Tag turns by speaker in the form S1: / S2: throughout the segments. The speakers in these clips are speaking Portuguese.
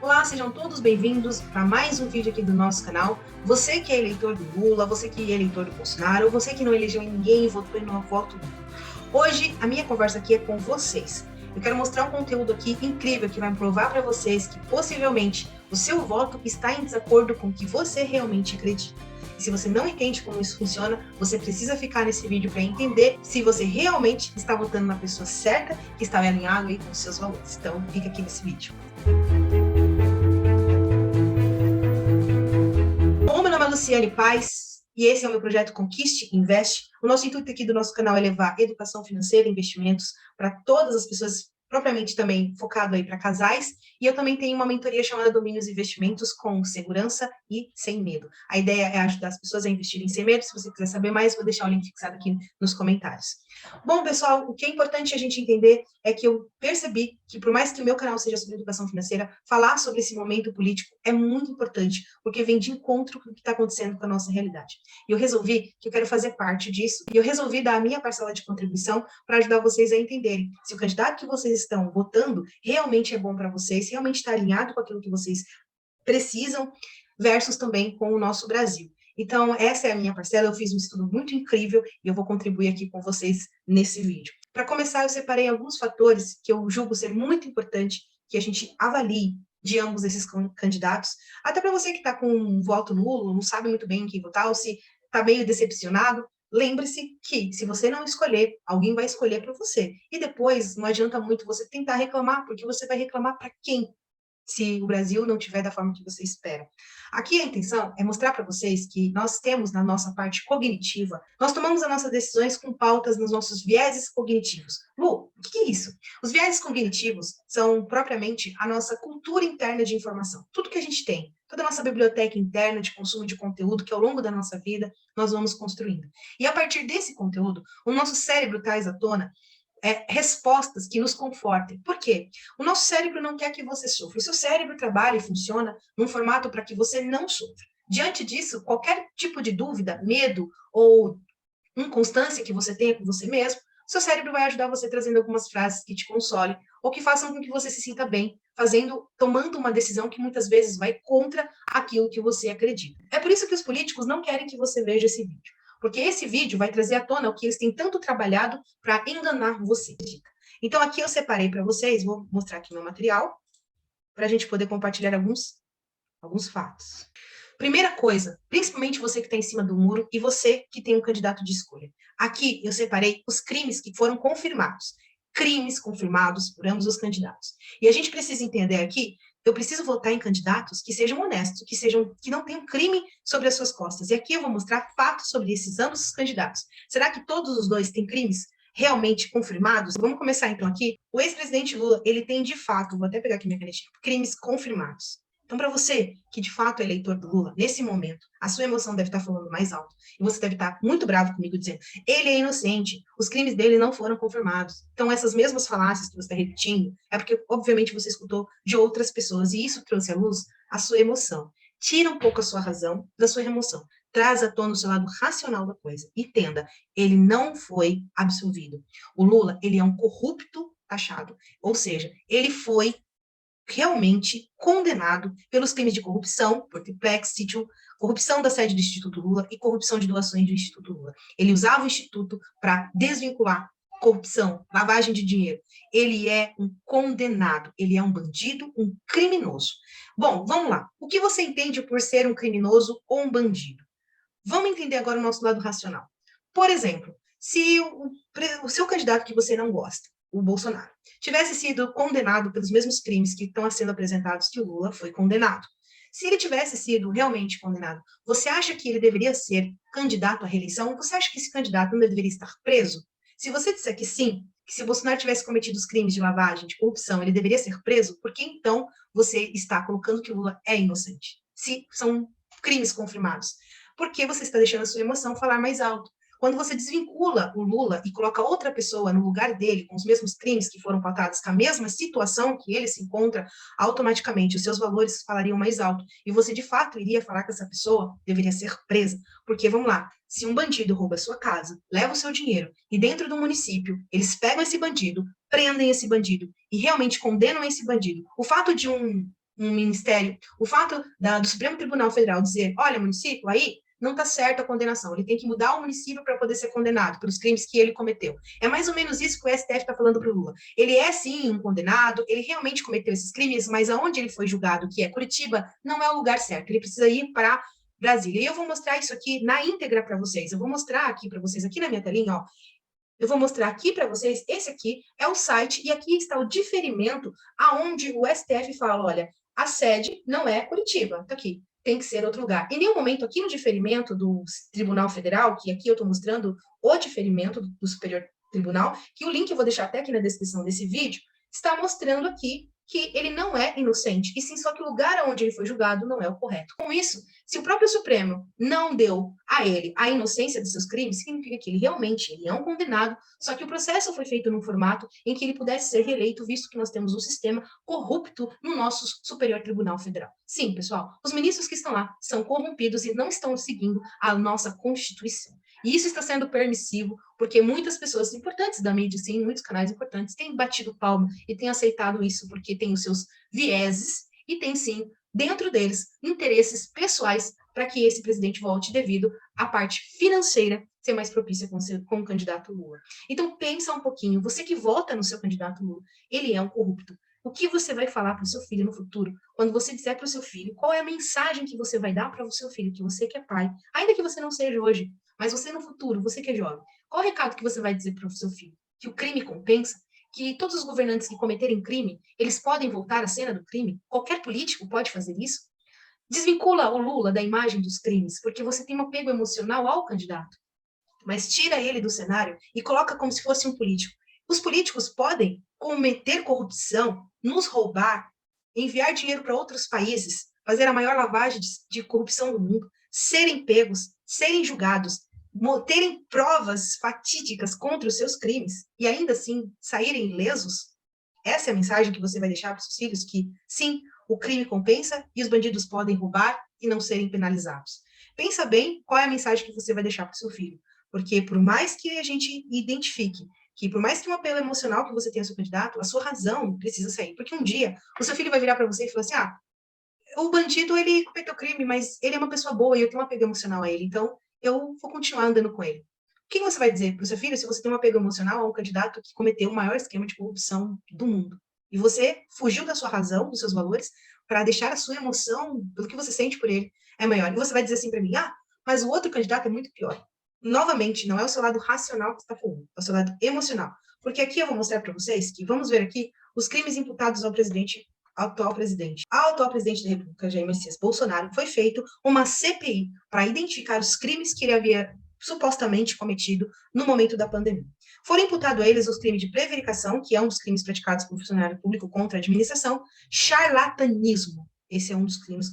S1: Olá, sejam todos bem-vindos para mais um vídeo aqui do nosso canal. Você que é eleitor do Lula, você que é eleitor do Bolsonaro, ou você que não elegeu ninguém e votou em no voto Lula. Hoje, a minha conversa aqui é com vocês. Eu quero mostrar um conteúdo aqui incrível que vai provar para vocês que possivelmente o seu voto está em desacordo com o que você realmente acredita. E se você não entende como isso funciona, você precisa ficar nesse vídeo para entender se você realmente está votando na pessoa certa, que está alinhado aí com os seus valores. Então, fica aqui nesse vídeo. Bom, meu nome é Luciane Paes e esse é o meu projeto Conquiste Investe. O nosso intuito aqui do nosso canal é levar educação financeira e investimentos para todas as pessoas, propriamente também focado aí para casais, e eu também tenho uma mentoria chamada Domínios e Investimentos com segurança e sem medo. A ideia é ajudar as pessoas a investirem sem medo. Se você quiser saber mais, vou deixar o link fixado aqui nos comentários. Bom, pessoal, o que é importante a gente entender é que eu percebi que, por mais que o meu canal seja sobre educação financeira, falar sobre esse momento político é muito importante, porque vem de encontro com o que está acontecendo com a nossa realidade. E eu resolvi que eu quero fazer parte disso, e eu resolvi dar a minha parcela de contribuição para ajudar vocês a entenderem se o candidato que vocês estão votando realmente é bom para vocês, se realmente está alinhado com aquilo que vocês precisam, versus também com o nosso Brasil. Então, essa é a minha parcela, eu fiz um estudo muito incrível e eu vou contribuir aqui com vocês nesse vídeo. Para começar, eu separei alguns fatores que eu julgo ser muito importante que a gente avalie de ambos esses candidatos, até para você que está com um voto nulo, não sabe muito bem em quem votar, ou se está meio decepcionado, lembre-se que, se você não escolher, alguém vai escolher para você. E depois, não adianta muito você tentar reclamar, porque você vai reclamar para quem? Se o Brasil não tiver da forma que você espera. Aqui a intenção é mostrar para vocês que nós temos na nossa parte cognitiva, nós tomamos as nossas decisões com pautas nos nossos vieses cognitivos. Lu, o que é isso? Os vieses cognitivos são propriamente a nossa cultura interna de informação. Tudo que a gente tem, toda a nossa biblioteca interna de consumo de conteúdo que ao longo da nossa vida nós vamos construindo. E a partir desse conteúdo, o nosso cérebro traz à tona respostas que nos confortem. Por quê? O nosso cérebro não quer que você sofra. O seu cérebro trabalha e funciona num formato para que você não sofra. Diante disso, qualquer tipo de dúvida, medo ou inconstância que você tenha com você mesmo, seu cérebro vai ajudar você trazendo algumas frases que te consolem ou que façam com que você se sinta bem, tomando uma decisão que muitas vezes vai contra aquilo que você acredita. É por isso que os políticos não querem que você veja esse vídeo, porque esse vídeo vai trazer à tona o que eles têm tanto trabalhado para enganar você. Então aqui eu separei para vocês, vou mostrar aqui meu material, para a gente poder compartilhar alguns fatos. Primeira coisa, principalmente você que está em cima do muro e você que tem um candidato de escolha. Aqui eu separei os crimes que foram confirmados. Crimes confirmados por ambos os candidatos. E a gente precisa entender aqui, eu preciso votar em candidatos que sejam honestos, que não tenham crime sobre as suas costas. E aqui eu vou mostrar fatos sobre esses ambos os candidatos. Será que todos os dois têm crimes realmente confirmados? Vamos começar então aqui. O ex-presidente Lula, ele tem de fato, vou até pegar aqui minha canetinha, crimes confirmados. Então, para você que de fato é eleitor do Lula, nesse momento, a sua emoção deve estar falando mais alto. E você deve estar muito bravo comigo, dizendo: ele é inocente, os crimes dele não foram confirmados. Então, essas mesmas falácias que você está repetindo, é porque, obviamente, você escutou de outras pessoas, e isso trouxe à luz a sua emoção. Tira um pouco a sua razão da sua emoção. Traz à tona o seu lado racional da coisa. E entenda, ele não foi absolvido. O Lula, ele é um corrupto taxado. Ou seja, ele foi realmente condenado pelos crimes de corrupção, por triplex, sítio, corrupção da sede do Instituto Lula e corrupção de doações do Instituto Lula. Ele usava o Instituto para desvincular corrupção, lavagem de dinheiro. Ele é um condenado, ele é um bandido, um criminoso. Bom, vamos lá. O que você entende por ser um criminoso ou um bandido? Vamos entender agora o nosso lado racional. Por exemplo, se o seu candidato que você não gosta, o Bolsonaro, tivesse sido condenado pelos mesmos crimes que estão sendo apresentados que o Lula foi condenado. Se ele tivesse sido realmente condenado, você acha que ele deveria ser candidato à reeleição? Você acha que esse candidato não deveria estar preso? Se você disser que sim, que se o Bolsonaro tivesse cometido os crimes de lavagem, de corrupção, ele deveria ser preso, por que então você está colocando que o Lula é inocente? Se são crimes confirmados. Porque você está deixando a sua emoção falar mais alto. Quando você desvincula o Lula e coloca outra pessoa no lugar dele, com os mesmos crimes que foram pautados, com a mesma situação que ele se encontra, automaticamente os seus valores falariam mais alto. E você, de fato, iria falar que essa pessoa deveria ser presa. Porque, vamos lá, se um bandido rouba a sua casa, leva o seu dinheiro, e dentro do município eles pegam esse bandido, prendem esse bandido e realmente condenam esse bandido, o fato de um um ministério. O fato do Supremo Tribunal Federal dizer, olha, município, aí não está certo a condenação, ele tem que mudar o município para poder ser condenado pelos crimes que ele cometeu. É mais ou menos isso que o STF está falando para o Lula. Ele é, sim, um condenado, ele realmente cometeu esses crimes, mas aonde ele foi julgado, que é Curitiba, não é o lugar certo. Ele precisa ir para Brasília. E eu vou mostrar isso aqui na íntegra para vocês. Eu vou mostrar aqui para vocês, aqui na minha telinha, ó. Eu vou mostrar aqui para vocês, esse aqui é o site, e aqui está o diferimento, aonde o STF fala, olha, a sede não é Curitiba, tá aqui, tem que ser outro lugar. Em nenhum momento, aqui no diferimento do Tribunal Federal, que aqui eu estou mostrando o diferimento do Superior Tribunal, que o link eu vou deixar até aqui na descrição desse vídeo, está mostrando aqui que ele não é inocente, e sim só que o lugar onde ele foi julgado não é o correto. Com isso, se o próprio Supremo não deu a ele a inocência dos seus crimes, significa que ele realmente ele é um condenado, só que o processo foi feito num formato em que ele pudesse ser reeleito, visto que nós temos um sistema corrupto no nosso Superior Tribunal Federal. Sim, pessoal, os ministros que estão lá são corrompidos e não estão seguindo a nossa Constituição. E isso está sendo permissivo, porque muitas pessoas importantes da mídia, sim, muitos canais importantes, têm batido palma e têm aceitado isso, porque tem os seus vieses e tem, sim, dentro deles, interesses pessoais para que esse presidente volte devido à parte financeira ser mais propícia com o candidato Lula. Então, pensa um pouquinho, você que vota no seu candidato Lula, ele é um corrupto. O que você vai falar para o seu filho no futuro? Quando você disser para o seu filho, qual é a mensagem que você vai dar para o seu filho, que você que é pai, ainda que você não seja hoje, mas você no futuro, você que é jovem, qual o recado que você vai dizer para o seu filho? Que o crime compensa? Que todos os governantes que cometerem crime, eles podem voltar à cena do crime? Qualquer político pode fazer isso? Desvincula o Lula da imagem dos crimes, porque você tem um apego emocional ao candidato, mas tira ele do cenário e coloca como se fosse um político. Os políticos podem cometer corrupção, nos roubar, enviar dinheiro para outros países, fazer a maior lavagem de corrupção do mundo, serem pegos, serem julgados, terem provas fatídicas contra os seus crimes e ainda assim saírem ilesos. Essa é a mensagem que você vai deixar para os seus filhos, que sim, o crime compensa e os bandidos podem roubar e não serem penalizados. Pensa bem qual é a mensagem que você vai deixar para o seu filho, porque por mais que a gente identifique que por mais que um apelo emocional que você tenha ao seu candidato, a sua razão precisa sair, porque um dia o seu filho vai virar para você e falar assim, o bandido, ele cometeu crime, mas ele é uma pessoa boa e eu tenho um apego emocional a ele, então eu vou continuar andando com ele. O que você vai dizer para o seu filho se você tem um apego emocional a um candidato que cometeu o maior esquema de corrupção do mundo? E você fugiu da sua razão, dos seus valores, para deixar a sua emoção, pelo que você sente por ele, é maior. E você vai dizer assim para mim, mas o outro candidato é muito pior. Novamente, não é o seu lado racional que está falando, é o seu lado emocional. Porque aqui eu vou mostrar para vocês que, vamos ver aqui, os crimes imputados ao atual presidente. Ao atual presidente da República, Jair Messias Bolsonaro, foi feito uma CPI para identificar os crimes que ele havia supostamente cometido no momento da pandemia. Foram imputados a eles os crimes de prevaricação, que é um dos crimes praticados por funcionário público contra a administração, charlatanismo, esse é um dos crimes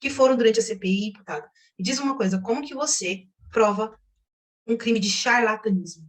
S1: que foram durante a CPI imputados. E diz uma coisa, como que você prova um crime de charlatanismo?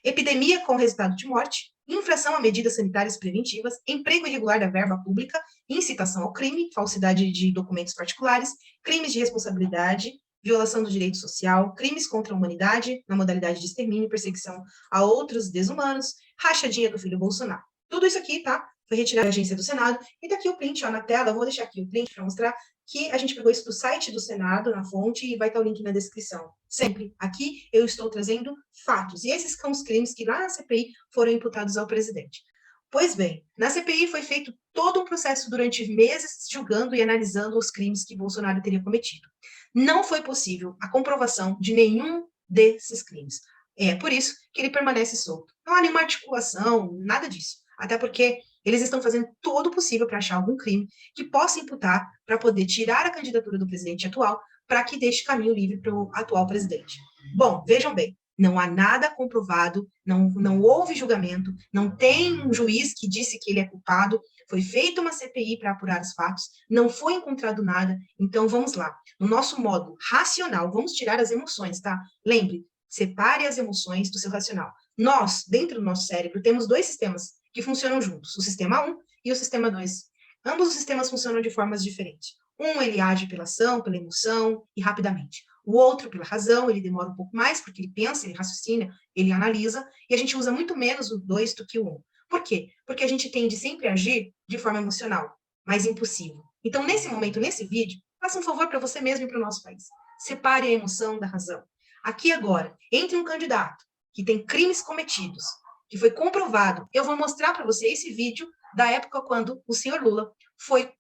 S1: Epidemia com resultado de morte, infração a medidas sanitárias preventivas, emprego irregular da verba pública, incitação ao crime, falsidade de documentos particulares, crimes de responsabilidade, violação do direito social, crimes contra a humanidade, na modalidade de extermínio, perseguição a outros desumanos, rachadinha do filho Bolsonaro. Tudo isso aqui, tá? Foi retirado da agência do Senado. E tá aqui o print, ó, na tela. Eu vou deixar aqui o print para mostrar que a gente pegou isso do site do Senado, na fonte, e vai estar o link na descrição. Sempre. Aqui eu estou trazendo fatos. E esses são os crimes que lá na CPI foram imputados ao presidente. Pois bem, na CPI foi feito todo um processo durante meses julgando e analisando os crimes que Bolsonaro teria cometido. Não foi possível a comprovação de nenhum desses crimes. É por isso que ele permanece solto. Não há nenhuma articulação, nada disso. Até porque eles estão fazendo todo o possível para achar algum crime que possa imputar para poder tirar a candidatura do presidente atual para que deixe caminho livre para o atual presidente. Bom, vejam bem, não há nada comprovado, não houve julgamento, não tem um juiz que disse que ele é culpado, foi feita uma CPI para apurar os fatos, não foi encontrado nada, então vamos lá. No nosso modo racional, vamos tirar as emoções, tá? Lembre, separe as emoções do seu racional. Nós, dentro do nosso cérebro, temos dois sistemas que funcionam juntos, o sistema 1 e o sistema 2. Ambos os sistemas funcionam de formas diferentes. Um, ele age pela ação, pela emoção e rapidamente. O outro, pela razão, ele demora um pouco mais, porque ele pensa, ele raciocina, ele analisa, e a gente usa muito menos o 2 do que o 1. Por quê? Porque a gente tende sempre a agir de forma emocional. mas impossível. Então, nesse momento, nesse vídeo, faça um favor para você mesmo e para o nosso país. Separe a emoção da razão. Aqui agora, entre um candidato que tem crimes cometidos, que foi comprovado, eu vou mostrar para você esse vídeo da época quando o senhor Lula foi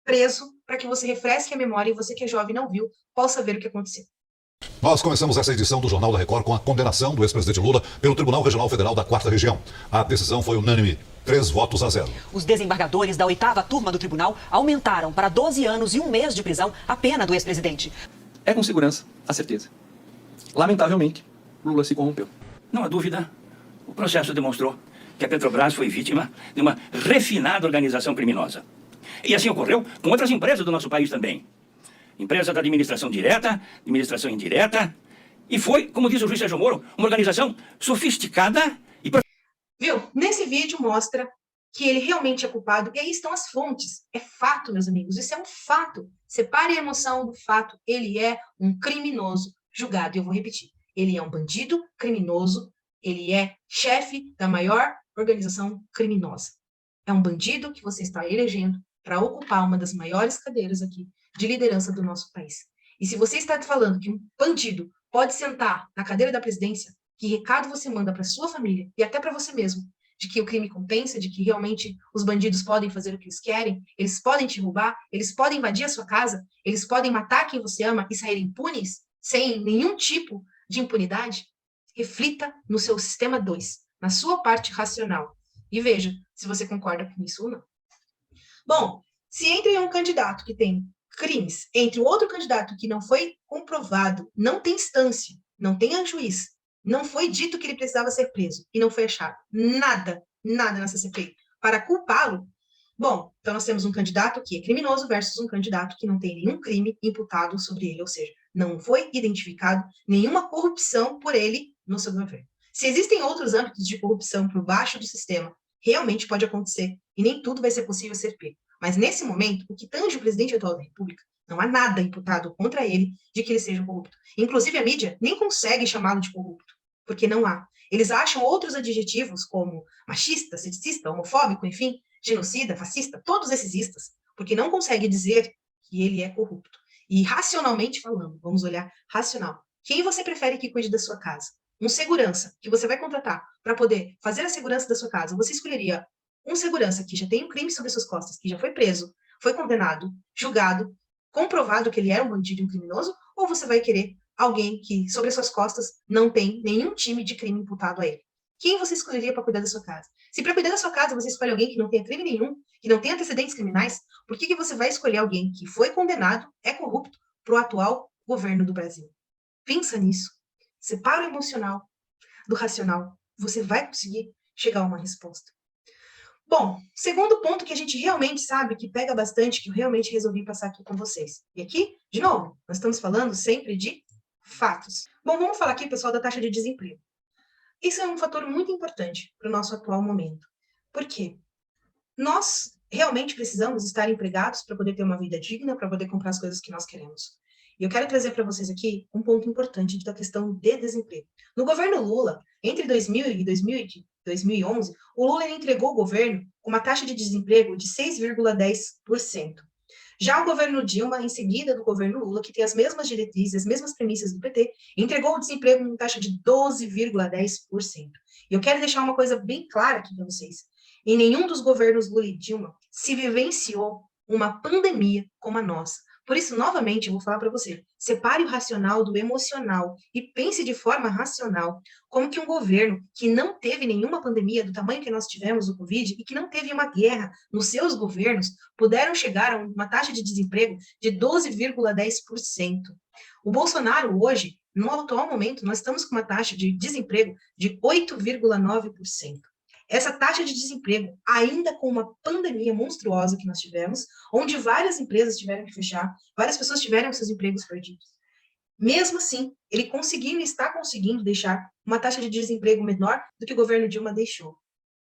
S1: preso, para que você refresque a memória e você que é jovem e não viu, possa ver o que aconteceu.
S2: Nós começamos essa edição do Jornal da Record com a condenação do ex-presidente Lula pelo Tribunal Regional Federal da 4ª Região. A decisão foi unânime, 3 votos a 0.
S3: Os desembargadores da 8ª turma do tribunal aumentaram para 12 anos e 1 mês de prisão a pena do ex-presidente.
S4: É com segurança, a certeza. Lamentavelmente, Lula se corrompeu.
S5: Não há dúvida, o processo demonstrou que a Petrobras foi vítima de uma refinada organização criminosa. E assim ocorreu com outras empresas do nosso país também. Empresa da administração direta, administração indireta, e foi, como diz o juiz Sérgio Moro, uma organização sofisticada e...
S1: Viu? Nesse vídeo mostra que ele realmente é culpado, e aí estão as fontes. É fato, meus amigos, isso é um fato. Separe a emoção do fato. Ele é um criminoso julgado, e eu vou repetir. Ele é um bandido criminoso, ele é chefe da maior organização criminosa. É um bandido que você está elegendo para ocupar uma das maiores cadeiras aqui de liderança do nosso país. E se você está falando que um bandido pode sentar na cadeira da presidência, que recado você manda para sua família e até para você mesmo, de que o crime compensa, de que realmente os bandidos podem fazer o que eles querem, eles podem te roubar, eles podem invadir a sua casa, eles podem matar quem você ama e sair impunes, sem nenhum tipo de impunidade? Reflita no seu sistema 2, na sua parte racional, e veja se você concorda com isso ou não. Bom, se entre um candidato que tem crimes, entre o outro candidato que não foi comprovado, não tem instância, não tem juiz, não foi dito que ele precisava ser preso e não foi achado nada nessa CPI para culpá-lo, bom, então nós temos um candidato que é criminoso versus um candidato que não tem nenhum crime imputado sobre ele, ou seja, não foi identificado nenhuma corrupção por ele no seu governo. Se existem outros âmbitos de corrupção por baixo do sistema, realmente pode acontecer e nem tudo vai ser possível ser pego. Mas nesse momento, o que tange o presidente atual da República, não há nada imputado contra ele de que ele seja corrupto. Inclusive a mídia nem consegue chamá-lo de corrupto, porque não há. Eles acham outros adjetivos como machista, sexista, homofóbico, enfim, genocida, fascista, todos esses istas, porque não consegue dizer que ele é corrupto. E racionalmente falando, vamos olhar racional. Quem você prefere que cuide da sua casa? Um segurança que você vai contratar para poder fazer a segurança da sua casa, você escolheria um segurança que já tem um crime sobre suas costas, que já foi preso, foi condenado, julgado, comprovado que ele era um bandido e um criminoso, ou você vai querer alguém que, sobre suas costas, não tem nenhum time de crime imputado a ele? Quem você escolheria para cuidar da sua casa? Se para cuidar da sua casa você escolhe alguém que não tenha crime nenhum, que não tenha antecedentes criminais, por que você vai escolher alguém que foi condenado, é corrupto, para o atual governo do Brasil? Pensa nisso. Separa o emocional do racional. Você vai conseguir chegar a uma resposta. Bom, segundo ponto que a gente realmente sabe, que pega bastante, que eu realmente resolvi passar aqui com vocês. E aqui, de novo, nós estamos falando sempre de fatos. Bom, vamos falar aqui, pessoal, da taxa de desemprego. Isso é um fator muito importante para o nosso atual momento. Por quê? Nós realmente precisamos estar empregados para poder ter uma vida digna, para poder comprar as coisas que nós queremos. E eu quero trazer para vocês aqui um ponto importante da questão de desemprego. No governo Lula, entre 2000 e 2011, o Lula entregou o governo com uma taxa de desemprego de 6,10%. Já o governo Dilma, em seguida do governo Lula, que tem as mesmas diretrizes, as mesmas premissas do PT, entregou o desemprego com taxa de 12,10%. E eu quero deixar uma coisa bem clara aqui para vocês. Em nenhum dos governos Lula e Dilma se vivenciou uma pandemia como a nossa. Por isso, novamente, eu vou falar para você, separe o racional do emocional e pense de forma racional como que um governo que não teve nenhuma pandemia do tamanho que nós tivemos do Covid e que não teve uma guerra nos seus governos, puderam chegar a uma taxa de desemprego de 12,10%. O Bolsonaro hoje, no atual momento, nós estamos com uma taxa de desemprego de 8,9%. Essa taxa de desemprego, ainda com uma pandemia monstruosa que nós tivemos, onde várias empresas tiveram que fechar, várias pessoas tiveram seus empregos perdidos. Mesmo assim, ele conseguiu e está conseguindo deixar uma taxa de desemprego menor do que o governo Dilma deixou.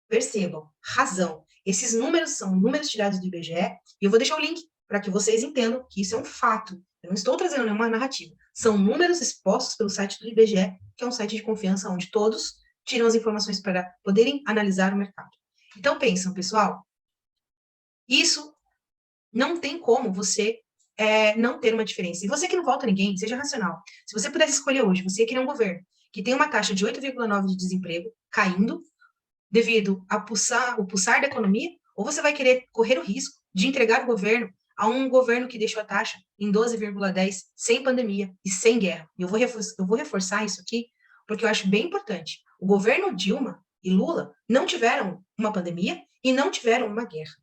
S1: Percebam, razão. Esses números são números tirados do IBGE, e eu vou deixar o link para que vocês entendam que isso é um fato. Eu não estou trazendo nenhuma narrativa. São números expostos pelo site do IBGE, que é um site de confiança onde todos tiram as informações para poderem analisar o mercado. Então, pensam, pessoal, isso Não tem como você não ter uma diferença. E você que não vota ninguém, seja racional. Se você pudesse escolher hoje, você queria um governo que tem uma taxa de 8,9 de desemprego caindo devido ao pulsar da economia, ou você vai querer correr o risco de entregar o governo a um governo que deixou a taxa em 12,10 sem pandemia e sem guerra. E eu vou reforçar isso aqui, porque eu acho bem importante. O governo Dilma e Lula não tiveram uma pandemia e não tiveram uma guerra.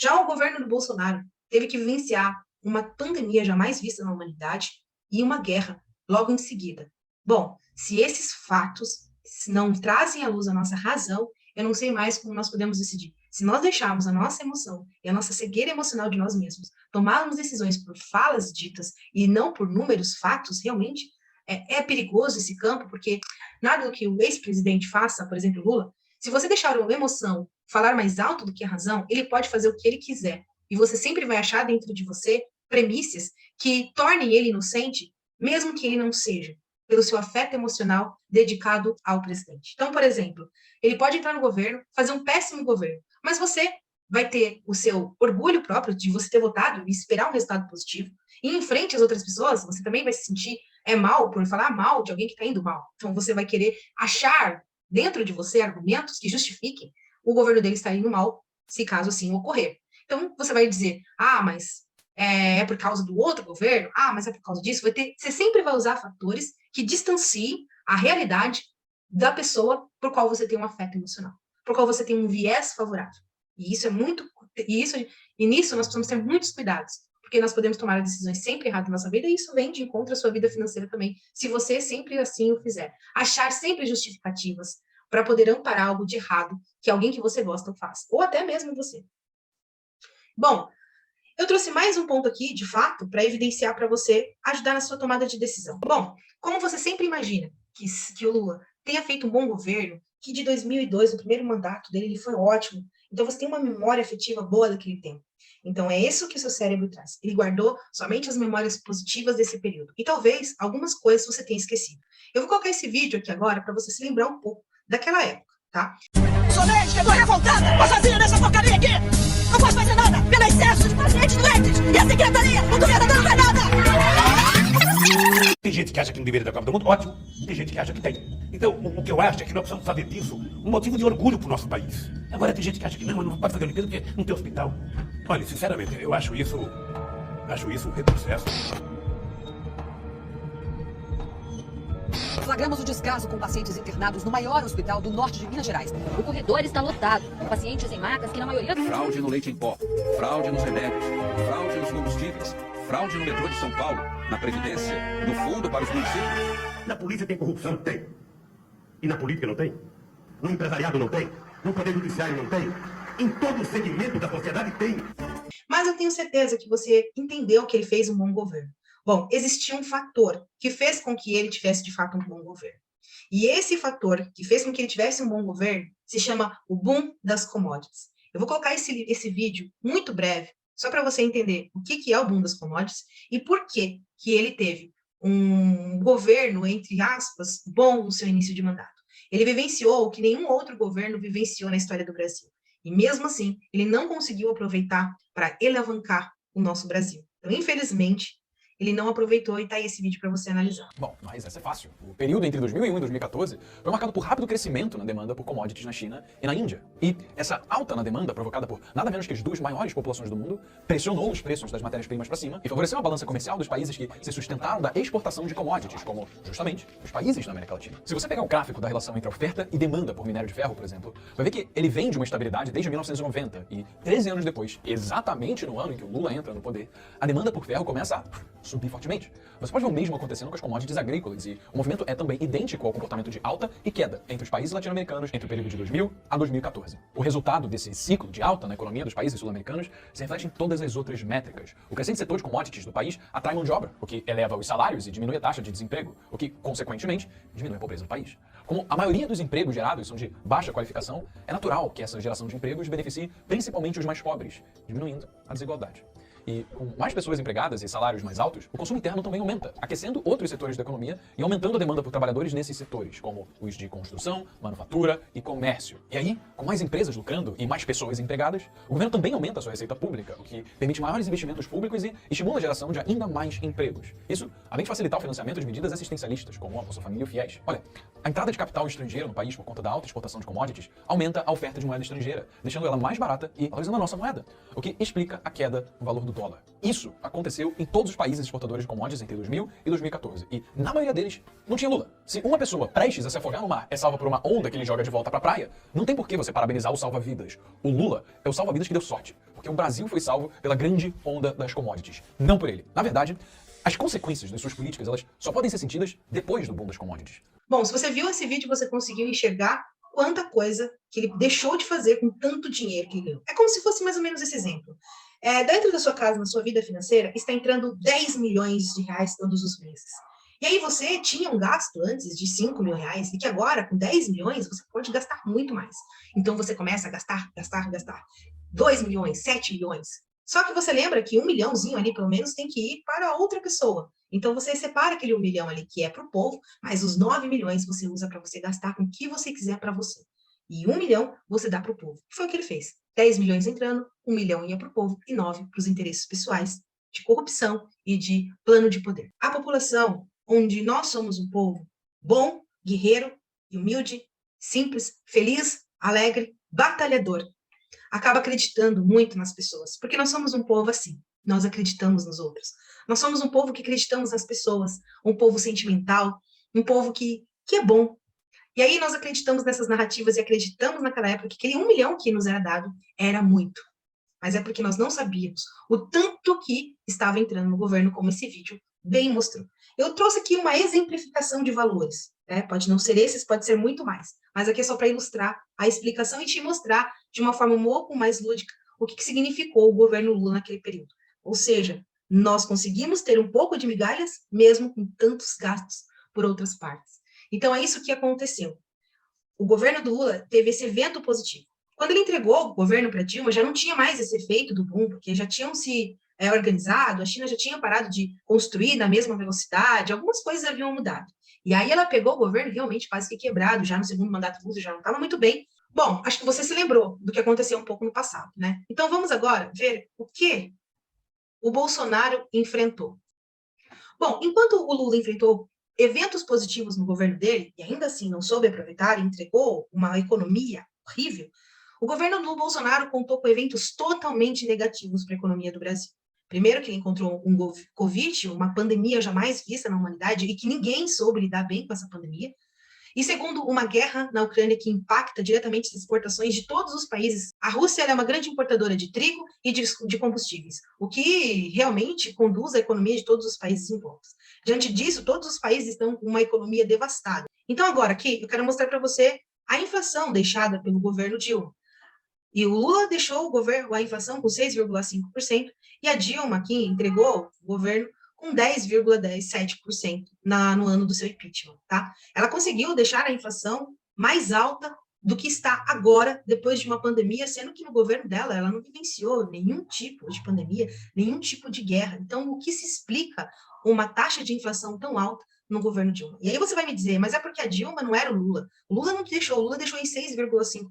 S1: Já o governo do Bolsonaro teve que vivenciar uma pandemia jamais vista na humanidade e uma guerra logo em seguida. Bom, se esses fatos não trazem à luz a nossa razão, eu não sei mais como nós podemos decidir. Se nós deixarmos a nossa emoção e a nossa cegueira emocional de nós mesmos tomarmos decisões por falas ditas e não por números, fatos, realmente é perigoso esse campo, porque nada do que o ex-presidente faça, por exemplo, Lula, se você deixar a emoção falar mais alto do que a razão, ele pode fazer o que ele quiser. E você sempre vai achar dentro de você premissas que tornem ele inocente, mesmo que ele não seja, pelo seu afeto emocional dedicado ao presidente. Então, por exemplo, ele pode entrar no governo, fazer um péssimo governo, mas você vai ter o seu orgulho próprio de você ter votado e esperar um resultado positivo, e em frente às outras pessoas, você também vai se sentir mal por falar mal de alguém que está indo mal. Então, você vai querer achar dentro de você argumentos que justifiquem o governo dele estar indo mal, se caso assim ocorrer. Então, você vai dizer, mas é por causa do outro governo? Mas é por causa disso? Você sempre vai usar fatores que distanciem a realidade da pessoa por qual você tem um afeto emocional, por qual você tem um viés favorável. E isso é muito... E nisso nós precisamos ter muitos cuidados, porque nós podemos tomar decisões sempre erradas na nossa vida, e isso vem de encontro à sua vida financeira também, se você sempre assim o fizer. Achar sempre justificativas para poder amparar algo de errado que alguém que você gosta faz, ou até mesmo você. Bom, eu trouxe mais um ponto aqui, de fato, para evidenciar para você ajudar na sua tomada de decisão. Bom, como você sempre imagina que o Lula tenha feito um bom governo, que de 2002, o primeiro mandato dele, ele foi ótimo, então você tem uma memória afetiva boa daquele tempo. Então é isso que o seu cérebro traz. Ele guardou somente as memórias positivas desse período. E talvez algumas coisas você tenha esquecido. Eu vou colocar esse vídeo aqui agora para você se lembrar um pouco daquela época, tá?
S6: Sou médica, eu tô revoltada, tô sozinha nessa porcaria aqui. Não posso fazer nada pelo excesso de pacientes doentes. E a secretaria, o governador não faz nada.
S7: Tem gente que acha que não deveria ter Copa do Mundo, ótimo. Tem gente que acha que tem. Então, o que eu acho é que nós precisamos fazer disso um motivo de orgulho pro nosso país. Agora tem gente que acha que não pode fazer Olimpíada porque não tem hospital. Olha, sinceramente, eu acho isso um retrocesso.
S3: Flagramos o descaso com pacientes internados no maior hospital do norte de Minas Gerais.
S8: O corredor está lotado, com pacientes em macas que na maioria...
S4: Fraude no leite em pó, fraude nos remédios, fraude nos combustíveis, fraude no metrô de São Paulo, na Previdência, no fundo para os municípios.
S7: Na polícia tem corrupção? Tem. E na política não tem? No empresariado não tem? No poder judiciário não tem? Em todo o segmento da sociedade tem.
S1: Mas eu tenho certeza que você entendeu que ele fez um bom governo. Bom, existia um fator que fez com que ele tivesse, de fato, um bom governo. E esse fator que fez com que ele tivesse um bom governo se chama o boom das commodities. Eu vou colocar esse vídeo muito breve, só para você entender o que é o boom das commodities e por que ele teve um governo, entre aspas, bom no seu início de mandato. Ele vivenciou o que nenhum outro governo vivenciou na história do Brasil. E mesmo assim, ele não conseguiu aproveitar para alavancar o nosso Brasil. Então, infelizmente, ele não aproveitou e tá aí esse vídeo para você analisar.
S9: Bom, mas essa é fácil. O período entre 2001 e 2014 foi marcado por rápido crescimento na demanda por commodities na China e na Índia. E essa alta na demanda, provocada por nada menos que as duas maiores populações do mundo, pressionou os preços das matérias-primas para cima e favoreceu a balança comercial dos países que se sustentaram da exportação de commodities, como, justamente, os países da América Latina. Se você pegar o gráfico da relação entre a oferta e demanda por minério de ferro, por exemplo, vai ver que ele vem de uma estabilidade desde 1990 e 13 anos depois, exatamente no ano em que o Lula entra no poder, a demanda por ferro começa a subir fortemente. Você pode ver o mesmo acontecendo com as commodities agrícolas, e o movimento é também idêntico ao comportamento de alta e queda entre os países latino-americanos entre o período de 2000 a 2014. O resultado desse ciclo de alta na economia dos países sul-americanos se reflete em todas as outras métricas. O crescente setor de commodities do país atrai mão de obra, o que eleva os salários e diminui a taxa de desemprego, o que, consequentemente, diminui a pobreza do país. Como a maioria dos empregos gerados são de baixa qualificação, é natural que essa geração de empregos beneficie principalmente os mais pobres, diminuindo a desigualdade. E com mais pessoas empregadas e salários mais altos, o consumo interno também aumenta, aquecendo outros setores da economia e aumentando a demanda por trabalhadores nesses setores, como os de construção, manufatura e comércio. E aí, com mais empresas lucrando e mais pessoas empregadas, o governo também aumenta a sua receita pública, o que permite maiores investimentos públicos e estimula a geração de ainda mais empregos. Isso, além de facilitar o financiamento de medidas assistencialistas, como a Bolsa Família e o FIES. Olha, a entrada de capital estrangeiro no país por conta da alta exportação de commodities aumenta a oferta de moeda estrangeira, deixando ela mais barata e valorizando a nossa moeda, o que explica a queda no valor do dólar. Isso aconteceu em todos os países exportadores de commodities entre 2000 e 2014, e na maioria deles não tinha Lula. Se uma pessoa prestes a se afogar no mar é salva por uma onda que ele joga de volta pra praia, não tem por que você parabenizar o salva-vidas. O Lula é o salva-vidas que deu sorte, porque o Brasil foi salvo pela grande onda das commodities, não por ele. Na verdade, as consequências das suas políticas, elas só podem ser sentidas depois do boom das commodities.
S1: Bom, se você viu esse vídeo, você conseguiu enxergar quanta coisa que ele deixou de fazer com tanto dinheiro que ele ganhou. É como se fosse mais ou menos esse exemplo. Dentro da sua casa, na sua vida financeira, está entrando 10 milhões de reais todos os meses. E aí você tinha um gasto antes de 5 mil reais, e que agora, com 10 milhões, você pode gastar muito mais. Então você começa a gastar. 2 milhões, 7 milhões. Só que você lembra que 1 milhãozinho ali, pelo menos, tem que ir para outra pessoa. Então você separa aquele 1 milhão ali que é para o povo, mas os 9 milhões você usa para você gastar com o que você quiser para você. E 1 milhão você dá para o povo. Foi o que ele fez. 10 milhões entrando, 1 milhão ia para o povo e 9 para os interesses pessoais de corrupção e de plano de poder. A população, onde nós somos um povo bom, guerreiro, humilde, simples, feliz, alegre, batalhador, acaba acreditando muito nas pessoas, porque nós somos um povo assim, nós acreditamos nos outros. Nós somos um povo que acreditamos nas pessoas, um povo sentimental, um povo que é bom. E aí nós acreditamos nessas narrativas e acreditamos naquela época que aquele 1 milhão que nos era dado era muito. Mas é porque nós não sabíamos o tanto que estava entrando no governo, como esse vídeo bem mostrou. Eu trouxe aqui uma exemplificação de valores. Pode não ser esses, pode ser muito mais. Mas aqui é só para ilustrar a explicação e te mostrar de uma forma um pouco mais lúdica o que significou o governo Lula naquele período. Ou seja, nós conseguimos ter um pouco de migalhas, mesmo com tantos gastos por outras partes. Então, é isso que aconteceu. O governo do Lula teve esse evento positivo. Quando ele entregou o governo para Dilma, já não tinha mais esse efeito do boom, porque já tinham se organizado, a China já tinha parado de construir na mesma velocidade, algumas coisas haviam mudado. E aí ela pegou o governo realmente quase que quebrado, já no segundo mandato do Lula, já não estava muito bem. Bom, acho que você se lembrou do que aconteceu um pouco no passado, né? Então, vamos agora ver o que o Bolsonaro enfrentou. Bom, enquanto o Lula enfrentou eventos positivos no governo dele, e ainda assim não soube aproveitar e entregou uma economia horrível, o governo do Bolsonaro contou com eventos totalmente negativos para a economia do Brasil. Primeiro que ele encontrou um Covid, uma pandemia jamais vista na humanidade, e que ninguém soube lidar bem com essa pandemia. E segundo, uma guerra na Ucrânia que impacta diretamente as exportações de todos os países. A Rússia é uma grande importadora de trigo e de combustíveis, o que realmente conduz a economia de todos os países envolvidos. Diante disso, todos os países estão com uma economia devastada. Então agora aqui, eu quero mostrar para você a inflação deixada pelo governo Dilma. E o Lula deixou a inflação com 6,5%, e a Dilma aqui entregou o governo com 10,17% no ano do seu impeachment, tá? Ela conseguiu deixar a inflação mais alta do que está agora, depois de uma pandemia, sendo que no governo dela, ela não vivenciou nenhum tipo de pandemia, nenhum tipo de guerra. Então, o que se explica uma taxa de inflação tão alta no governo Dilma? E aí você vai me dizer, mas é porque a Dilma não era o Lula. O Lula não deixou, o Lula deixou em 6,5%.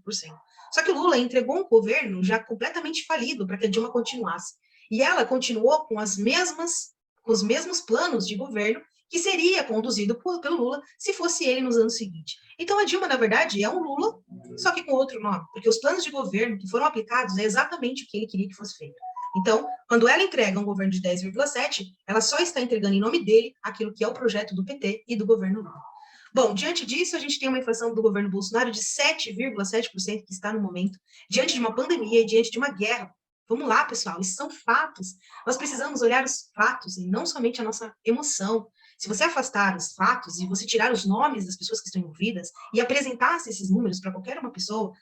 S1: Só que o Lula entregou um governo já completamente falido para que a Dilma continuasse. E ela continuou com os mesmos planos de governo que seria conduzido pelo Lula se fosse ele nos anos seguintes. Então, a Dilma, na verdade, é um Lula, só que com outro nome, porque os planos de governo que foram aplicados é exatamente o que ele queria que fosse feito. Então, quando ela entrega um governo de 10,7%, ela só está entregando em nome dele aquilo que é o projeto do PT e do governo Lula. Bom, diante disso, a gente tem uma inflação do governo Bolsonaro de 7,7% que está no momento, diante de uma pandemia e diante de uma guerra. Vamos lá, pessoal, isso são fatos. Nós precisamos olhar os fatos e não somente a nossa emoção. Se você afastar os fatos e você tirar os nomes das pessoas que estão envolvidas e apresentasse esses números para qualquer uma pessoa,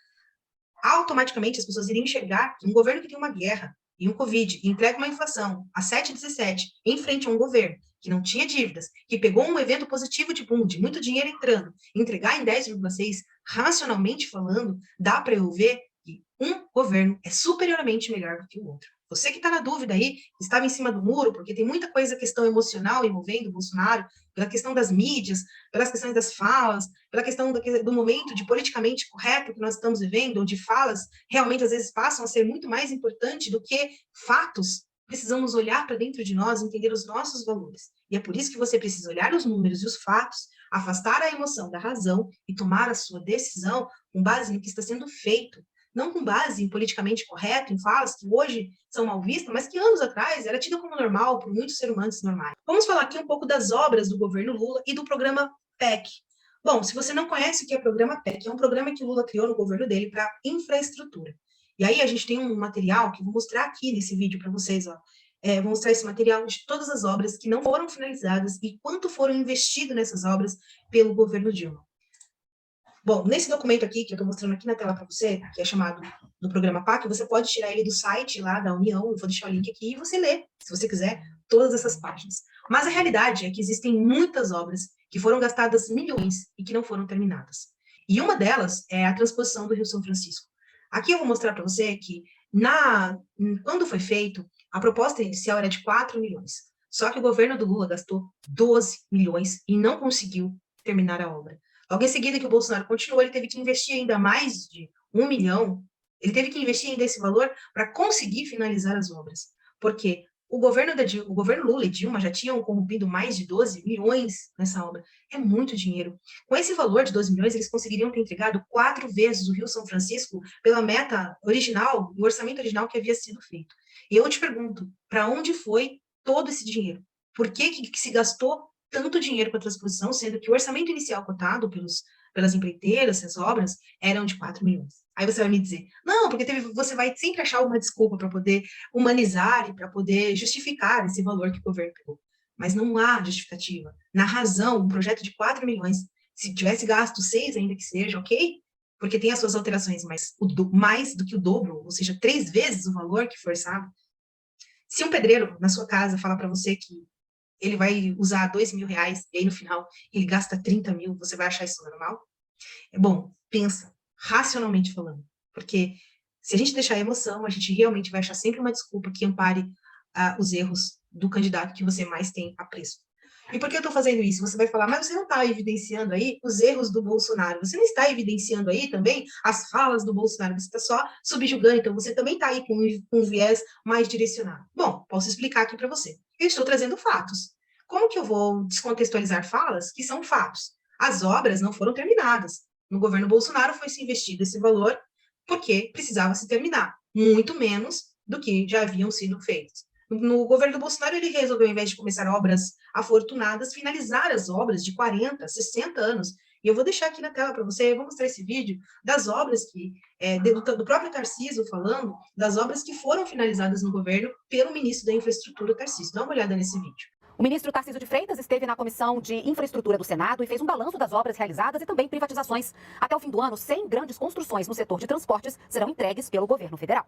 S1: automaticamente as pessoas iriam enxergar que um governo que tem uma guerra e um Covid e entrega uma inflação a 7,17 em frente a um governo que não tinha dívidas, que pegou um evento positivo de boom, de muito dinheiro entrando, entregar em 10,6, racionalmente falando, dá para eu ver que um governo é superiormente melhor do que o outro. Você que está na dúvida aí, estava em cima do muro, porque tem muita coisa, questão emocional envolvendo o Bolsonaro, pela questão das mídias, pelas questões das falas, pela questão do momento de politicamente correto que nós estamos vivendo, onde falas realmente às vezes passam a ser muito mais importante do que fatos. Precisamos olhar para dentro de nós, entender os nossos valores. E é por isso que você precisa olhar os números e os fatos, afastar a emoção da razão e tomar a sua decisão com base no que está sendo feito, não com base em politicamente correto, em falas que hoje são mal vistas, mas que anos atrás era tida como normal por muitos seres humanos normais. Vamos falar aqui um pouco das obras do governo Lula e do programa PEC. Bom, se você não conhece o que é o programa PEC, é um programa que o Lula criou no governo dele para infraestrutura. E aí a gente tem um material que eu vou mostrar aqui nesse vídeo para vocês, ó. Vou mostrar esse material de todas as obras que não foram finalizadas e quanto foram investido nessas obras pelo governo Dilma. Bom, nesse documento aqui, que eu estou mostrando aqui na tela para você, que é chamado do programa PAC, você pode tirar ele do site lá da União, eu vou deixar o link aqui e você lê, se você quiser, todas essas páginas. Mas a realidade é que existem muitas obras que foram gastadas milhões e que não foram terminadas. E uma delas é a transposição do Rio São Francisco. Aqui eu vou mostrar para você que, quando foi feito, a proposta inicial era de 4 milhões. Só que o governo do Lula gastou 12 milhões e não conseguiu terminar a obra. Logo em seguida que o Bolsonaro continuou, ele teve que investir ainda mais de 1 milhão, ele teve que investir ainda esse valor para conseguir finalizar as obras. Porque o governo Lula e Dilma já tinham corrompido mais de 12 milhões nessa obra. É muito dinheiro. Com esse valor de 12 milhões, eles conseguiriam ter entregado 4 vezes o Rio São Francisco pela meta original, o orçamento original que havia sido feito. E eu te pergunto, para onde foi todo esse dinheiro? Por que se gastou tanto dinheiro para a transposição, sendo que o orçamento inicial cotado pelas empreiteiras, essas obras, eram de 4 milhões. Aí você vai me dizer, não, porque você vai sempre achar uma desculpa para poder humanizar e para poder justificar esse valor que o governo pegou. Mas não há justificativa. Na razão, um projeto de 4 milhões, se tivesse gasto 6 ainda que seja, ok? Porque tem as suas alterações, mas mais do que o dobro, ou seja, 3 vezes o valor que forçado. Se um pedreiro na sua casa falar para você que ele vai usar 2 mil reais, e aí no final ele gasta 30 mil, você vai achar isso normal? Bom, pensa, racionalmente falando, porque se a gente deixar a emoção, a gente realmente vai achar sempre uma desculpa que ampare os erros do candidato que você mais tem apreço. E por que eu estou fazendo isso? Você vai falar, mas você não está evidenciando aí os erros do Bolsonaro, você não está evidenciando aí também as falas do Bolsonaro, você está só subjugando, então você também está aí com um viés mais direcionado. Bom, posso explicar aqui para você. Eu estou trazendo fatos. Como que eu vou descontextualizar falas que são fatos? As obras não foram terminadas. No governo Bolsonaro foi-se investido esse valor porque precisava se terminar, muito menos do que já haviam sido feitos. No governo do Bolsonaro, ele resolveu, ao invés de começar obras afortunadas, finalizar as obras de 40, 60 anos. E eu vou deixar aqui na tela para você, eu vou mostrar esse vídeo das obras do próprio Tarcísio falando, das obras que foram finalizadas no governo pelo ministro da Infraestrutura, Tarcísio. Dá uma olhada nesse vídeo.
S10: O ministro Tarcísio de Freitas esteve na Comissão de Infraestrutura do Senado e fez um balanço das obras realizadas e também privatizações. Até o fim do ano, 100 grandes construções no setor de transportes serão entregues pelo governo federal.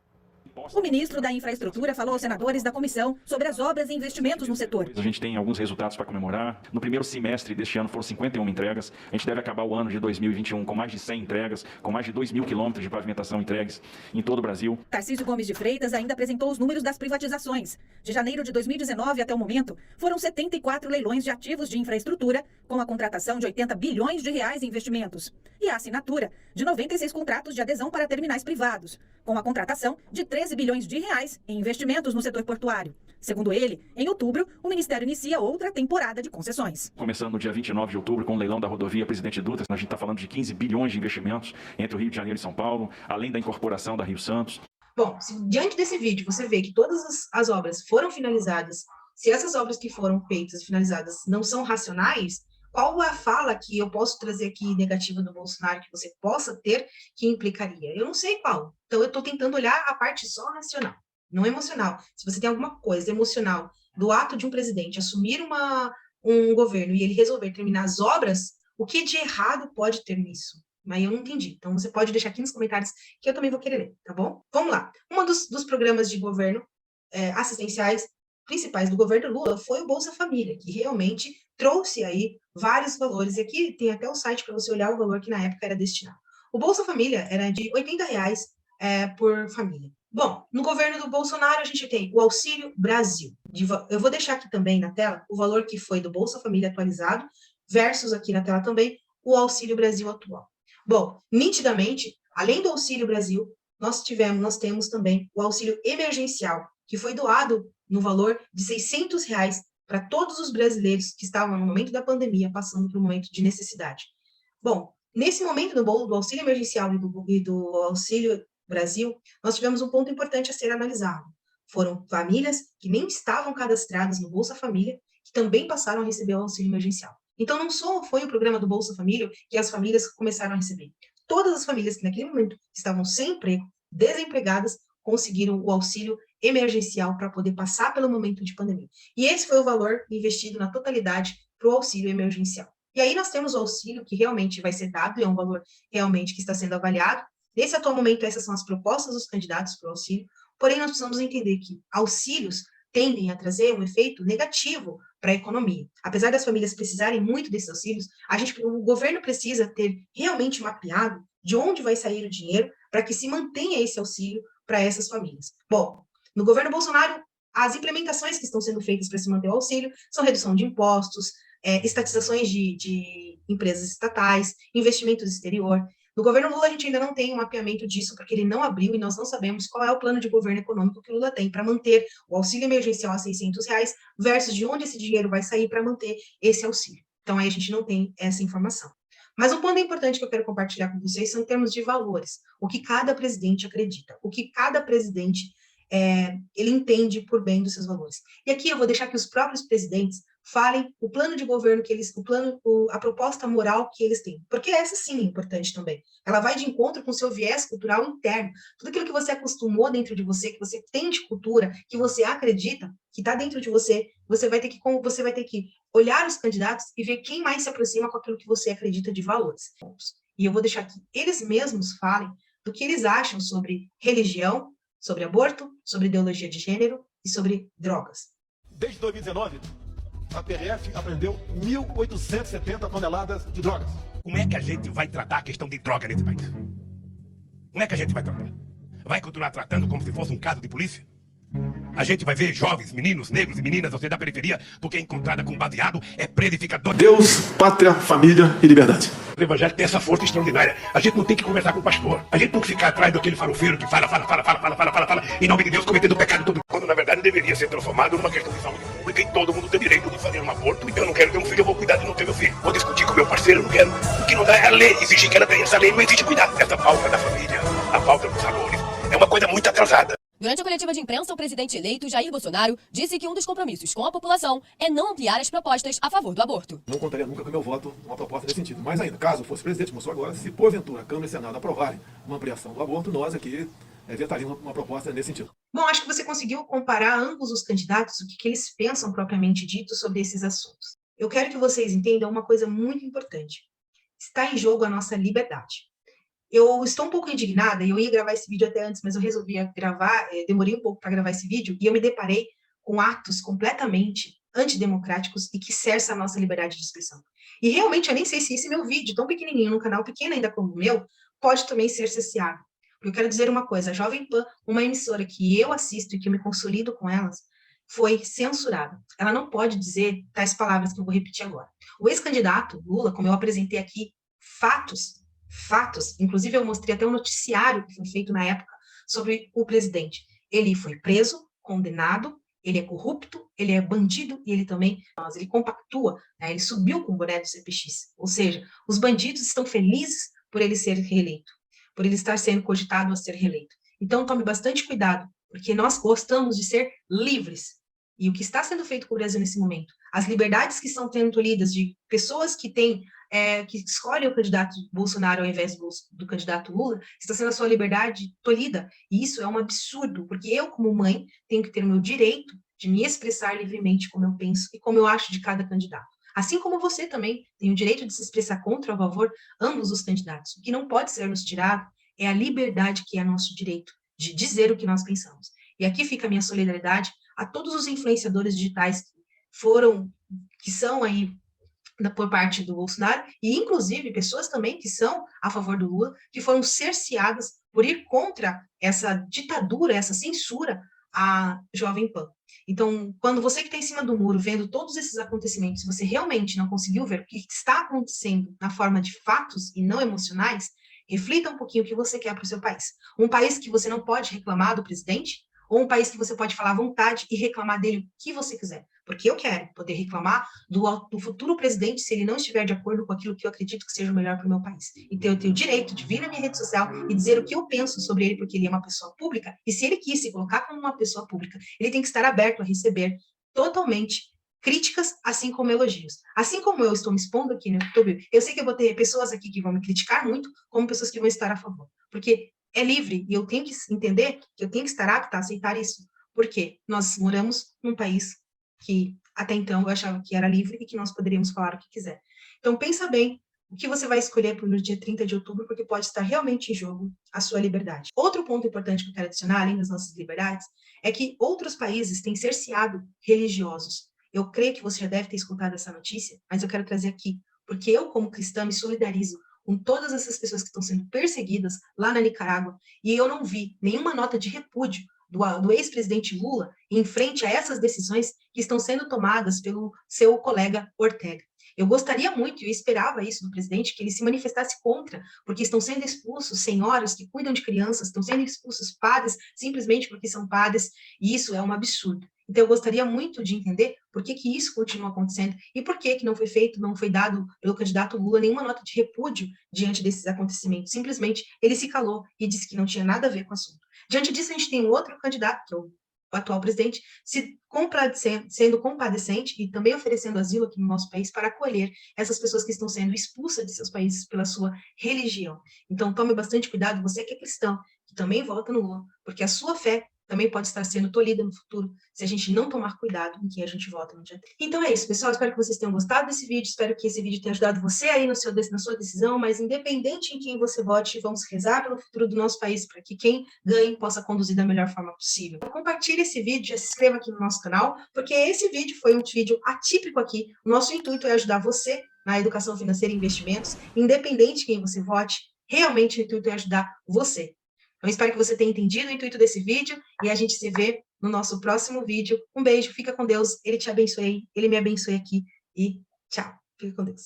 S11: O ministro da Infraestrutura falou aos senadores da comissão sobre as obras e investimentos no setor.
S12: A gente tem alguns resultados para comemorar. No primeiro semestre deste ano foram 51 entregas. A gente deve acabar o ano de 2021 com mais de 100 entregas, com mais de 2 mil quilômetros de pavimentação entregues em todo o Brasil.
S11: Tarcísio Gomes de Freitas ainda apresentou os números das privatizações. De janeiro de 2019 até o momento, foram 74 leilões de ativos de infraestrutura, com a contratação de 80 bilhões de reais em investimentos. E a assinatura de 96 contratos de adesão para terminais privados, com a contratação de 13 bilhões de reais em investimentos no setor portuário. Segundo ele, em outubro, o Ministério inicia outra temporada de concessões.
S12: Começando no dia 29 de outubro, com o leilão da rodovia Presidente Dutra, a gente está falando de 15 bilhões de investimentos entre o Rio de Janeiro e São Paulo, além da incorporação da Rio Santos.
S1: Bom, se diante desse vídeo você vê que todas as obras foram finalizadas, se essas obras que foram feitas e finalizadas não são racionais, qual é a fala que eu posso trazer aqui negativa do Bolsonaro que você possa ter que implicaria? Eu não sei qual. Então, eu estou tentando olhar a parte só racional, não emocional. Se você tem alguma coisa emocional do ato de um presidente assumir um governo e ele resolver terminar as obras, o que de errado pode ter nisso? Mas eu não entendi. Então, você pode deixar aqui nos comentários que eu também vou querer ler, tá bom? Vamos lá. Um dos programas de governo assistenciais principais do governo Lula foi o Bolsa Família, que realmente trouxe aí vários valores. E aqui tem até o site para você olhar o valor que na época era destinado. O Bolsa Família era de R$ 80 por família. Bom, no governo do Bolsonaro, a gente tem o Auxílio Brasil. Eu vou deixar aqui também na tela o valor que foi do Bolsa Família atualizado, versus aqui na tela também o Auxílio Brasil atual. Bom, nitidamente, além do Auxílio Brasil, nós temos também o auxílio emergencial, que foi doado no valor de R$600 para todos os brasileiros que estavam no momento da pandemia, passando por um momento de necessidade. Bom, nesse momento do auxílio emergencial e do Auxílio Brasil, nós tivemos um ponto importante a ser analisado. Foram famílias que nem estavam cadastradas no Bolsa Família, que também passaram a receber o auxílio emergencial. Então, não só foi o programa do Bolsa Família que as famílias começaram a receber. Todas as famílias que naquele momento estavam sem emprego, desempregadas, conseguiram o auxílio emergencial para poder passar pelo momento de pandemia. E esse foi o valor investido na totalidade para o auxílio emergencial. E aí nós temos o auxílio que realmente vai ser dado, e é um valor realmente que está sendo avaliado. Nesse atual momento, essas são as propostas dos candidatos para o auxílio, porém nós precisamos entender que auxílios tendem a trazer um efeito negativo para a economia. Apesar das famílias precisarem muito desses auxílios, o governo precisa ter realmente mapeado de onde vai sair o dinheiro para que se mantenha esse auxílio para essas famílias. Bom, no governo Bolsonaro, as implementações que estão sendo feitas para se manter o auxílio são redução de impostos, estatizações de empresas estatais, investimentos exterior. No governo Lula, a gente ainda não tem um mapeamento disso, porque ele não abriu e nós não sabemos qual é o plano de governo econômico que o Lula tem para manter o auxílio emergencial a R$600 versus de onde esse dinheiro vai sair para manter esse auxílio. Então, aí a gente não tem essa informação. Mas um ponto importante que eu quero compartilhar com vocês são em termos de valores, o que cada presidente acredita, o que cada presidente ele entende por bem dos seus valores. E aqui eu vou deixar que os próprios presidentes falem o plano de governo que eles, a proposta moral que eles têm, porque essa sim é importante também. Ela vai de encontro com o seu viés cultural interno, tudo aquilo que você acostumou dentro de você, que você tem de cultura, que você acredita, que está dentro de você, você vai ter que olhar os candidatos e ver quem mais se aproxima com aquilo que você acredita de valores. E eu vou deixar que eles mesmos falem do que eles acham sobre religião, sobre aborto, sobre ideologia de gênero e sobre drogas.
S7: Desde 2019, a PRF apreendeu 1.870 toneladas de drogas. Como é que a gente vai tratar a questão de droga nesse país? Como é que a gente vai tratar? Vai continuar tratando como se fosse um caso de polícia? A gente vai ver jovens, meninos, negros e meninas, você da periferia, porque encontrada com baseado é predificador. Deus, pátria, família e liberdade. O evangelho tem essa força extraordinária. A gente não tem que conversar com o pastor. A gente não tem que ficar atrás daquele farofeiro que fala, em nome de Deus, cometendo pecado todo. Quando na verdade deveria ser transformado numa questão de saúde pública e todo mundo tem direito de fazer um aborto. Então eu não quero ter um filho, eu vou cuidar de não ter meu filho. Vou discutir com meu parceiro, eu não quero. O que não dá é a lei. Exigir que ela tenha essa lei, não existe cuidar. Essa falta da família, a falta dos valores, é uma coisa muito atrasada.
S8: Durante a coletiva de imprensa, o presidente eleito, Jair Bolsonaro, disse que um dos compromissos com a população é não ampliar as propostas a favor do aborto.
S13: Não contaria nunca com meu voto uma proposta nesse sentido. Mais ainda, caso fosse presidente, como sou agora, se porventura a Câmara e o Senado aprovarem uma ampliação do aborto, nós aqui vetaríamos uma proposta nesse sentido.
S1: Bom, acho que você conseguiu comparar ambos os candidatos, o que eles pensam propriamente dito sobre esses assuntos. Eu quero que vocês entendam uma coisa muito importante. Está em jogo a nossa liberdade. Eu estou um pouco indignada, e eu ia gravar esse vídeo até antes, mas eu resolvi gravar, demorei um pouco para gravar esse vídeo, e eu me deparei com atos completamente antidemocráticos e que cerçam a nossa liberdade de expressão. E realmente eu nem sei se esse meu vídeo, tão pequenininho, num canal pequeno ainda como o meu, pode também ser cerceado. Eu quero dizer uma coisa, a Jovem Pan, uma emissora que eu assisto e que eu me consolido com elas, foi censurada. Ela não pode dizer tais palavras que eu vou repetir agora. O ex-candidato Lula, como eu apresentei aqui, fatos, inclusive eu mostrei até um noticiário que foi feito na época sobre o presidente. Ele foi preso, condenado, ele é corrupto, ele é bandido e ele também, ele compactua, né? Ele subiu com o boné do CPX. Ou seja, os bandidos estão felizes por ele ser reeleito, por ele estar sendo cogitado a ser reeleito. Então tome bastante cuidado, porque nós gostamos de ser livres. E o que está sendo feito com o Brasil nesse momento, as liberdades que estão sendo tolhidas de pessoas que têm que escolhe o candidato Bolsonaro ao invés do candidato Lula, está sendo a sua liberdade tolhida. E isso é um absurdo, porque eu, como mãe, tenho que ter o meu direito de me expressar livremente como eu penso e como eu acho de cada candidato. Assim como você também tem o direito de se expressar contra ou a favor ambos os candidatos. O que não pode ser nos tirado é a liberdade que é nosso direito de dizer o que nós pensamos. E aqui fica a minha solidariedade a todos os influenciadores digitais que são aí por parte do Bolsonaro, e inclusive pessoas também que são a favor do Lula, que foram cerceadas por ir contra essa ditadura, essa censura à Jovem Pan. Então, quando você que está em cima do muro, vendo todos esses acontecimentos, você realmente não conseguiu ver o que está acontecendo na forma de fatos e não emocionais, reflita um pouquinho o que você quer para o seu país. Um país que você não pode reclamar do presidente, ou um país que você pode falar à vontade e reclamar dele o que você quiser. Porque eu quero poder reclamar do futuro presidente se ele não estiver de acordo com aquilo que eu acredito que seja o melhor para o meu país. Então eu tenho o direito de vir na minha rede social e dizer o que eu penso sobre ele, porque ele é uma pessoa pública, e se ele quis se colocar como uma pessoa pública, ele tem que estar aberto a receber totalmente críticas, assim como elogios. Assim como eu estou me expondo aqui no YouTube, eu sei que eu vou ter pessoas aqui que vão me criticar muito, como pessoas que vão estar a favor. Porque é livre, e eu tenho que entender que eu tenho que estar apta a aceitar isso. Porque nós moramos num país que até então eu achava que era livre e que nós poderíamos falar o que quiser. Então pensa bem o que você vai escolher para o dia 30 de outubro, porque pode estar realmente em jogo a sua liberdade. Outro ponto importante que eu quero adicionar, além das nossas liberdades, é que outros países têm cerceado religiosos. Eu creio que você já deve ter escutado essa notícia, mas eu quero trazer aqui, porque eu, como cristã, me solidarizo com todas essas pessoas que estão sendo perseguidas lá na Nicarágua, e eu não vi nenhuma nota de repúdio do ex-presidente Lula em frente a essas decisões que estão sendo tomadas pelo seu colega Ortega. Eu gostaria muito, eu esperava isso do presidente, que ele se manifestasse contra, porque estão sendo expulsos senhoras que cuidam de crianças, estão sendo expulsos padres simplesmente porque são padres, e isso é um absurdo. Então eu gostaria muito de entender por que isso continua acontecendo e por que não foi feito, não foi dado pelo candidato Lula nenhuma nota de repúdio diante desses acontecimentos. Simplesmente ele se calou e disse que não tinha nada a ver com o assunto. Diante disso, a gente tem um outro candidato, que é o atual presidente, sendo compadecente e também oferecendo asilo aqui no nosso país para acolher essas pessoas que estão sendo expulsas de seus países pela sua religião. Então tome bastante cuidado, você que é cristão, que também vota no Lula, porque a sua fé também pode estar sendo tolhida no futuro se a gente não tomar cuidado em quem a gente vota no dia 30. Então é isso, pessoal. Espero que vocês tenham gostado desse vídeo. Espero que esse vídeo tenha ajudado você aí na sua decisão, mas independente em quem você vote, vamos rezar pelo futuro do nosso país para que quem ganhe possa conduzir da melhor forma possível. Compartilhe esse vídeo, já se inscreva aqui no nosso canal, porque esse vídeo foi um vídeo atípico aqui. O nosso intuito é ajudar você na educação financeira e investimentos, independente de quem você vote, realmente o intuito é ajudar você. Então, espero que você tenha entendido o intuito desse vídeo e a gente se vê no nosso próximo vídeo. Um beijo, fica com Deus, Ele te abençoe, Ele me abençoe aqui e tchau. Fica com Deus.